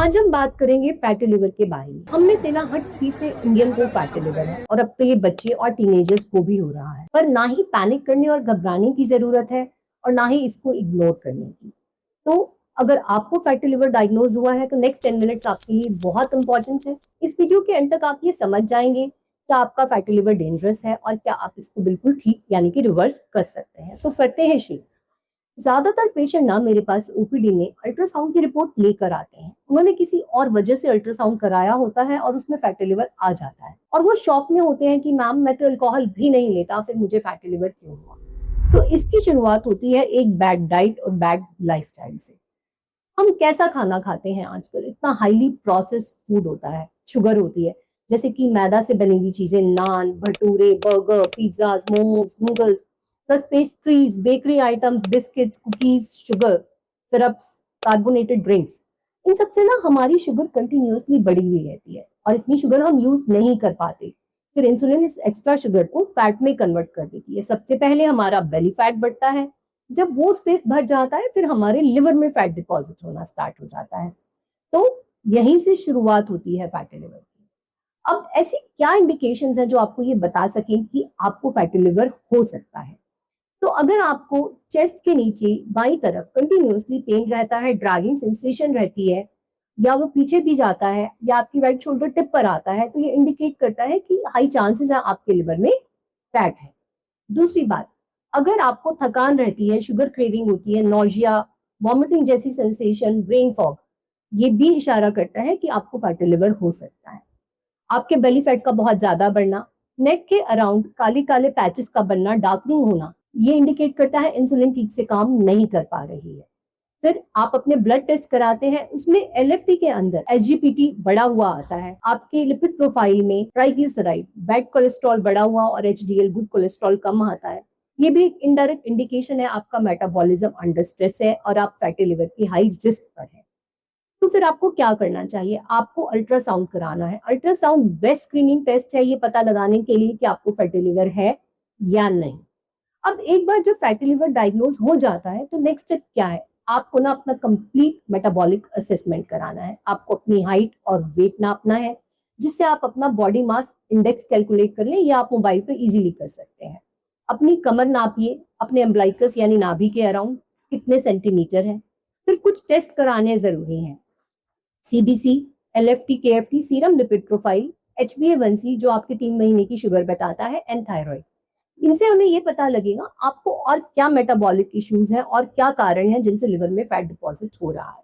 आज हम बात करेंगे फैटी लिवर के बारे में। हम में से ना हर तीसरे इंडियन को फैटी लिवर है और अब तो ये बच्चे और टीनेजर्स को भी हो रहा है। पर ना ही पैनिक करने और घबराने की जरूरत है और ना ही इसको इग्नोर करने की। तो अगर आपको फैटी लिवर डायग्नोज हुआ है तो नेक्स्ट 10 मिनट्स आपके लिए बहुत इंपॉर्टेंट है। इस वीडियो के एंड तक आप ये समझ जाएंगे क्या आपका फैटी लिवर डेंजरस है और क्या आप इसको बिल्कुल ठीक यानी कि रिवर्स कर सकते हैं। तो करते हैं शुरू। ज्यादातर पेशेंट ना मेरे पास ओपीडी में अल्ट्रासाउंड की रिपोर्ट लेकर आते हैं। उन्होंने किसी और वजह से अल्ट्रासाउंड कराया होता है और उसमें फैटी लिवर आ जाता है और वो शॉक में होते हैं कि मैम मैं तो अल्कोहल भी नहीं लेता, फिर मुझे फैटी लिवर क्यों हुआ। तो इसकी शुरुआत होती है एक बैड डाइट और बैड लाइफस्टाइल से। हम कैसा खाना खाते हैं आजकल, इतना हाईली प्रोसेस्ड फूड होता है, शुगर होती है, जैसे कि मैदा से बनी हुई चीजें, naan, bhature, burger, pizzas, momos, noodles, plus pastries, bakery items, biscuits, cookies, sugar, syrups, carbonated drinks. इन सबसे ना हमारी शुगर कंटिन्यूअसली बढ़ी हुई रहती है और इतनी शुगर हम यूज नहीं कर पाते। फिर इंसुलिन इस एक्स्ट्रा शुगर को फैट में कन्वर्ट कर देती है। सबसे पहले हमारा बेली फैट बढ़ता है। जब वो स्पेस भर जाता है फिर हमारे लिवर में फैट डिपॉजिट होना स्टार्ट हो जाता है। तो यहीं से शुरुआत होती है फैटी लिवर की। अब ऐसी क्या इंडिकेशंस हैं जो आपको ये बता सकें कि आपको फैटी लिवर हो सकता है। तो अगर आपको चेस्ट के नीचे बाईं तरफ कंटिन्यूअसली पेन रहता है, ड्रैगिंग सेंसेशन रहती है, या वो पीछे भी जाता है या आपकी राइट शोल्डर टिप पर आता है, तो ये इंडिकेट करता है कि हाई चांसेस है आपके लिवर में फैट है। दूसरी बात, अगर आपको थकान रहती है, शुगर क्रेविंग होती है, नोजिया, वॉमिटिंग जैसी सेंसेशन, ब्रेन फॉग, ये भी इशारा करता है कि आपको फैटी लिवर हो सकता है। आपके बेली फैट का बहुत ज्यादा बढ़ना, नेक के अराउंड काले काले पैचेस का बनना, डार्कनिंग होना, ये इंडिकेट करता है इंसुलिन ठीक से काम नहीं कर पा रही है। फिर आप अपने ब्लड टेस्ट कराते हैं, उसमें एलएफटी के अंदर एसजीपीटी बढ़ा हुआ आता है, आपके लिपिड प्रोफाइल में ट्राइग्लिसराइड, बैड कोलेस्ट्रॉल बढ़ा हुआ और एचडीएल गुड कोलेस्ट्रॉल कम आता है। ये भी एक इनडायरेक्ट इंडिकेशन है आपका मेटाबॉलिज्म अंडर स्ट्रेस है और आप फैटी लिवर की हाई रिस्क पर है। तो फिर आपको क्या करना चाहिए? आपको अल्ट्रासाउंड कराना है। अल्ट्रासाउंड बेस्ट स्क्रीनिंग टेस्ट है ये पता लगाने के लिए कि आपको फैटी लिवर है या नहीं। अब एक बार जब फैटी लिवर डायग्नोज हो जाता है तो नेक्स्ट स्टेप क्या है? आपको ना अपना कंप्लीट मेटाबॉलिक असेसमेंट कराना है। आपको अपनी हाइट और वेट नापना है, जिससे आप अपना बॉडी मास इंडेक्स कैलकुलेट कर लें, या आप मोबाइल पे इजीली कर सकते हैं। अपनी कमर नापिए, अपने एम्ब्लाइकस यानी नाभि के अराउंड कितने सेंटीमीटर है। फिर कुछ टेस्ट कराने जरूरी हैं, CBC, LFT, KFT, serum lipid profile, HbA1c जो आपके 3 महीने की शुगर बताता है, एंड थायराइड। इनसे हमें ये पता लगेगा आपको और क्या मेटाबॉलिक इश्यूज हैं और क्या कारण हैं जिनसे लिवर में फैट डिपॉजिट हो रहा है।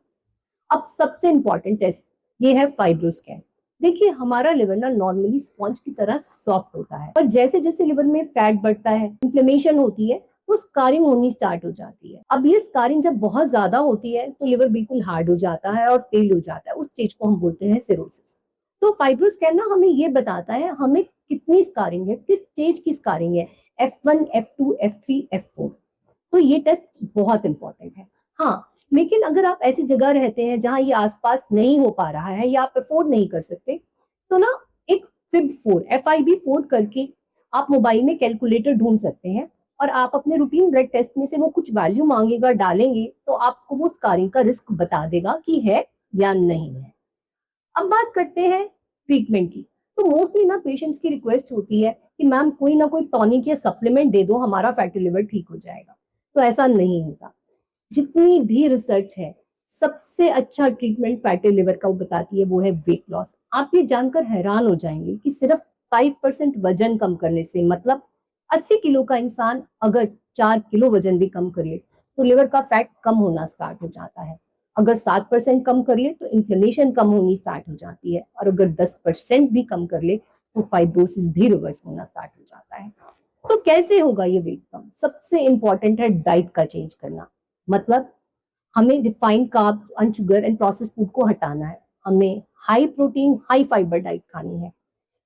अब सबसे इंपॉर्टेंट टेस्ट ये है फाइब्रोस्कैन। देखिए हमारा लिवर ना नॉर्मली स्पॉन्ज की तरह सॉफ्ट होता है, पर जैसे जैसे लिवर में फैट बढ़ता है, इन्फ्लेमेशन होती है, तो स्कारिंग होनी स्टार्ट हो जाती है। अब ये स्कारिंग जब बहुत ज्यादा होती है तो लिवर बिल्कुल हार्ड हो जाता है और फेल हो जाता है। उस स्टेज को हम बोलते हैं सिरोसिस। तो फाइब्रोस्कैन ना हमें ये बताता है हमें कितनी स्कारिंग है, किस स्टेज की स्कारिंग है, F1, F2, F3, F4। तो ये टेस्ट बहुत इंपॉर्टेंट है। हाँ, लेकिन अगर आप ऐसी जगह रहते हैं जहां ये आसपास नहीं हो पा रहा है या आप अफोर्ड नहीं कर सकते, तो ना एक FIB4 करके आप मोबाइल में कैलकुलेटर ढूंढ सकते हैं और आप अपने रूटीन ब्लड टेस्ट में से वो कुछ वैल्यू मांगेगा, डालेंगे तो आपको वो स्कारिंग का रिस्क बता देगा कि है या नहीं है। अब बात करते हैं ट्रीटमेंट की। तो मोस्टली ना पेशेंट्स की रिक्वेस्ट होती है कि मैम कोई ना कोई टॉनिक या सप्लीमेंट दे दो, हमारा फैटी लिवर ठीक हो जाएगा। तो ऐसा नहीं होता। जितनी भी रिसर्च है, सबसे अच्छा ट्रीटमेंट फैटी लिवर का वो बताती है वो है वेट लॉस। आप ये जानकर हैरान हो जाएंगे कि सिर्फ 5% वजन कम करने से, मतलब 80 किलो का इंसान अगर 4 किलो वजन भी कम करे तो लिवर का फैट कम होना स्टार्ट हो जाता है। अगर 7% कम कर ले तो इन्फ्लेमेशन कम होनी स्टार्ट हो जाती है, और अगर 10% भी कम कर ले तो फाइब्रोसिस भी रिवर्स होना स्टार्ट हो जाता है। तो कैसे होगा ये वेट कम? सबसे इंपॉर्टेंट है डाइट का चेंज करना। मतलब हमें refined carbs, unsugar and processed food को हटाना है। हमें high protein, high fibre diet खानी है।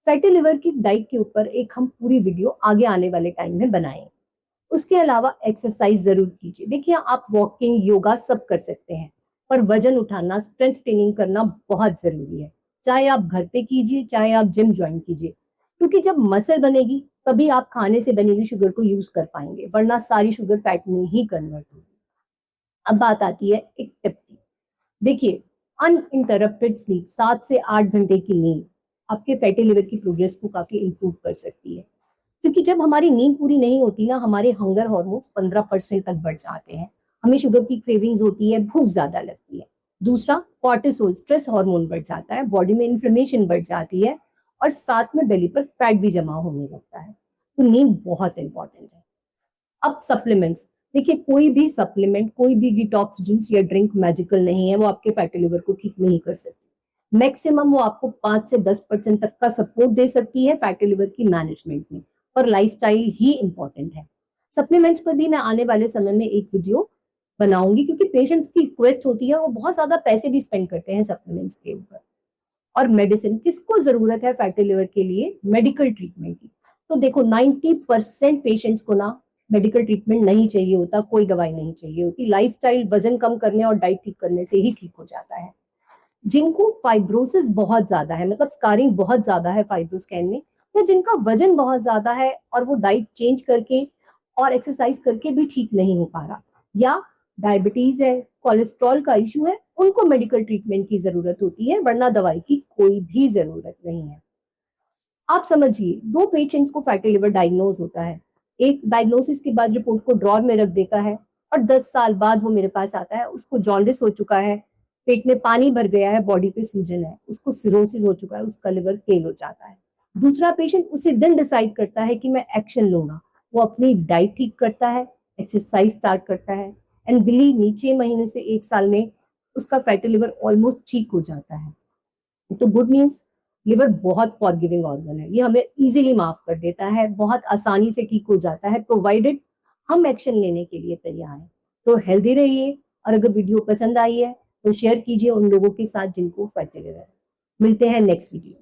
फैटी लिवर की डाइट के ऊपर एक हम पूरी वीडियो आगे आने वाले टाइम में बनाएंगे। उसके अलावा एक्सरसाइज जरूर कीजिए। देखिए आप वॉकिंग, योगा सब कर सकते हैं, पर वजन उठाना, स्ट्रेंथ ट्रेनिंग करना बहुत जरूरी है। चाहे आप घर पे कीजिए, चाहे आप जिम ज्वाइन कीजिए, क्योंकि जब मसल बनेगी तभी आप खाने से बनी हुई शुगर को यूज कर पाएंगे, वरना सारी शुगर फैट में ही कन्वर्ट होगी। अब बात आती है एक टिप की। देखिए अनइंटरप्टेड स्लीप, 7 से 8 घंटे की नींद आपके फैटी लिवर की प्रोग्रेस को काफी इंप्रूव कर सकती है। क्योंकि जब हमारी नींद पूरी नहीं होती ना, हमारे हंगर हार्मोन्स 15% तक बढ़ जाते हैं, हमें शुगर की क्रेविंग्स होती है, भूख ज्यादा लगती है। दूसरा, कॉर्टिसोल स्ट्रेस हार्मोन बढ़ जाता है, बॉडी में इन्फ्लेमेशन बढ़ जाती है और साथ में बेली पर फैट भी जमा होने लगता है। तो नींद बहुत इंपॉर्टेंट है। अब सप्लीमेंट्स, देखिए कोई भी सप्लीमेंट, कोई भी डिटॉक्स जूस या ड्रिंक मैजिकल नहीं है, वो आपके फैटी लिवर को ठीक नहीं कर सकती। मैक्सिमम वो आपको 5 से 10% तक का सपोर्ट दे सकती है फैटी लिवर की मैनेजमेंट में, पर लाइफस्टाइल ही इंपॉर्टेंट है। सप्लीमेंट्स पर भी मैं आने वाले समय में एक वीडियो बनाऊंगी, क्योंकि पेशेंट्स की रिक्वेस्ट होती है, वो बहुत ज्यादा पैसे भी स्पेंड करते हैं सप्लीमेंट्स के ऊपर। और मेडिसिन, किसको जरूरत है फैटी लिवर के लिए मेडिकल ट्रीटमेंट की? तो देखो 90% पेशेंट्स को ना मेडिकल ट्रीटमेंट नहीं चाहिए होता, कोई दवाई नहीं चाहिए होती। लाइफस्टाइल, वजन कम करने और डाइट ठीक करने से ही ठीक हो जाता है। जिनको फाइब्रोसिस बहुत ज्यादा है, मतलब स्कारिंग बहुत ज्यादा है फाइब्रोस्कैन में, या जिनका वजन बहुत ज्यादा है और वो डाइट चेंज करके और एक्सरसाइज करके भी ठीक नहीं हो पा रहा, या डायबिटीज है, कोलेस्ट्रॉल का इशू है, उनको मेडिकल ट्रीटमेंट की जरूरत होती है, वरना दवाई की कोई भी जरूरत नहीं है। आप समझिए, 2 पेशेंट्स को फैटी लिवर डायग्नोज होता है, एक डायग्नोसिस के बाद रिपोर्ट को ड्रॉर में रख देता है और 10 साल बाद वो मेरे पास आता है, उसको जॉन्डिस हो चुका है, पेट में पानी भर गया है, बॉडी पे सूजन है, उसको सिरोसिस हो चुका है, उसका लिवर फेल हो जाता है। दूसरा पेशेंट उसी दिन डिसाइड करता है कि मैं एक्शन लूंगा, वो अपनी डाइट ठीक करता है, एक्सरसाइज स्टार्ट करता है, एंड बिलीव मी 6 महीने से 1 साल में उसका फैटी लिवर ऑलमोस्ट ठीक हो जाता है। तो गुड न्यूज, लिवर बहुत फॉरगिविंग ऑर्गन है, ये हमें इजीली माफ कर देता है, बहुत आसानी से ठीक हो जाता है, प्रोवाइडेड हम एक्शन लेने के लिए तैयार हैं। तो हेल्दी रहिए, और अगर वीडियो पसंद आई है तो शेयर कीजिए उन लोगों के साथ जिनको फैटी लिवर है। मिलते हैं नेक्स्ट वीडियो।